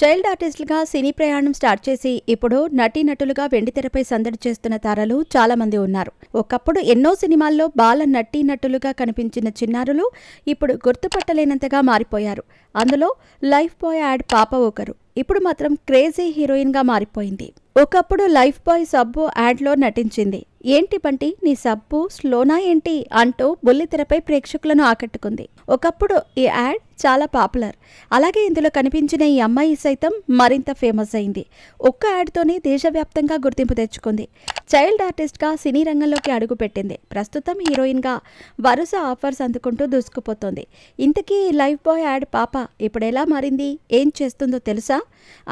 Child ఆర్టిస్టులుగా సినీ ప్రయాణం start చేసి ఇప్పుడు నటీనటులుగా వెండితెరపై సందడి చేస్తున్న తారలు చాలా మంది ఉన్నారు. ఒకప్పుడు ఎన్నో సినిమాల్లో బాల నటీనటులుగా కనిపించిన చిన్నారులు ఇప్పుడు గుర్తుపట్టలేనంతగా మారిపోయారు. అందులో లైఫ్ బాయ్ యాడ్ పాప ఒకరు. ఇప్పుడు మాత్రం క్రేజీ హీరోయిన్గా మారిపోయింది. ఒకప్పుడు లైఫ్ బాయ్ సబ్బు యాడ్లో నటించింది. ఏంటి బంటి నీ సబ్బు స్లోనా ఏంటి అంటూ బుల్లితెరపై ప్రేక్షకులను ఆకట్టుకుంది. ఒకప్పుడు ఈ యాడ్ చాలా పాపులర్. అలాగే ఇందులో కనిపించిన ఈ అమ్మాయి సైతం మరింత ఫేమస్ అయింది. ఒక్క యాడ్తోనే దేశవ్యాప్తంగా గుర్తింపు తెచ్చుకుంది. చైల్డ్ ఆర్టిస్ట్గా సినీ రంగంలోకి అడుగుపెట్టింది. ప్రస్తుతం హీరోయిన్గా వరుస ఆఫర్స్ అందుకుంటూ దూసుకుపోతోంది. ఇంతకీ ఈ లైఫ్ బాయ్ యాడ్ పాప ఇప్పుడు ఎలా మారింది, ఏం చేస్తుందో తెలుసా?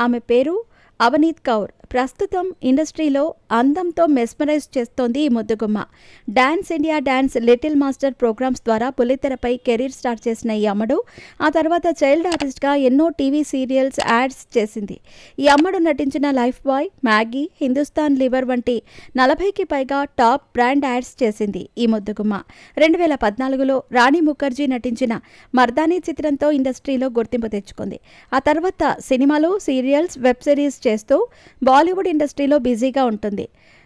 ఆమె పేరు అవనీత్ కౌర్. ప్రస్తుతం ఇండస్ట్రీలో అందంతో మెస్మరైజ్ చేస్తోంది ఈ ముద్దుగుమ్మ. Dance India dance little master programmes ద్వారా బుల్లితెరపై కెరీర్ స్టార్ట్ చేసిన ఈ అమ్మడు ఆ తర్వాత చైల్డ్ ఆర్టిస్ట్గా ఎన్నో టీవీ సీరియల్స్, యాడ్స్ చేసింది. ఈ అమ్మడు నటించిన Lifebuoy, Maggi, Hindustan Lever వంటి 40కి పైగా టాప్ బ్రాండ్ యాడ్స్ చేసింది ఈ ముద్దుగుమ్మ. 2014లో రాణి ముఖర్జీ నటించిన మర్దానీ చిత్రంతో ఇండస్ట్రీలో గుర్తింపు తెచ్చుకుంది. ఆ తర్వాత సినిమాలు, సీరియల్స్, వెబ్ సిరీస్ చేస్తూ బాలీవుడ్ ఇండస్ట్రీలో బిజీగా ఉంటుంది.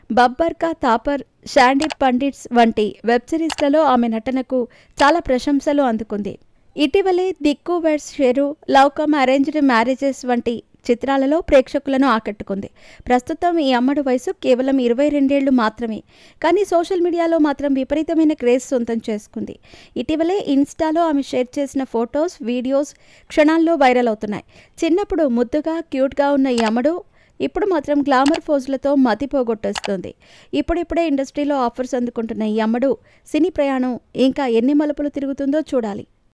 బబ్బర్ కా తాపర్, షాండీ పండిట్స్ వంటి వెబ్ సిరీస్లలో ఆమె నటనకు చాలా ప్రశంసలు అందుకుంది. ఇటీవలే దిక్కు weds షెరు, love come arranged marriages వంటి చిత్రాలలో ప్రేక్షకులను ఆకట్టుకుంది. ప్రస్తుతం ఈ అమ్మడు వయసు కేవలం 22 ఏళ్లు మాత్రమే. కానీ సోషల్ మీడియాలో మాత్రం విపరీతమైన క్రేజ్ సొంతం చేసుకుంది. ఇటీవలే ఇన్స్టాలో ఆమె షేర్ చేసిన ఫొటోస్, వీడియోస్ క్షణాల్లో వైరల్ అవుతున్నాయి. చిన్నప్పుడు ముద్దుగా, క్యూట్గా ఉన్న ఈ అమ్మడు ఇప్పుడు మాత్రం గ్లామర్ ఫోజులతో మతి పోగొట్టేస్తుంది. ఇప్పుడిప్పుడే ఇండస్ట్రీలో ఆఫర్స్ అందుకుంటున్న ఈ అమ్మడు సినీ ప్రయాణం ఇంకా ఎన్ని మలుపులు తిరుగుతుందో చూడాలి.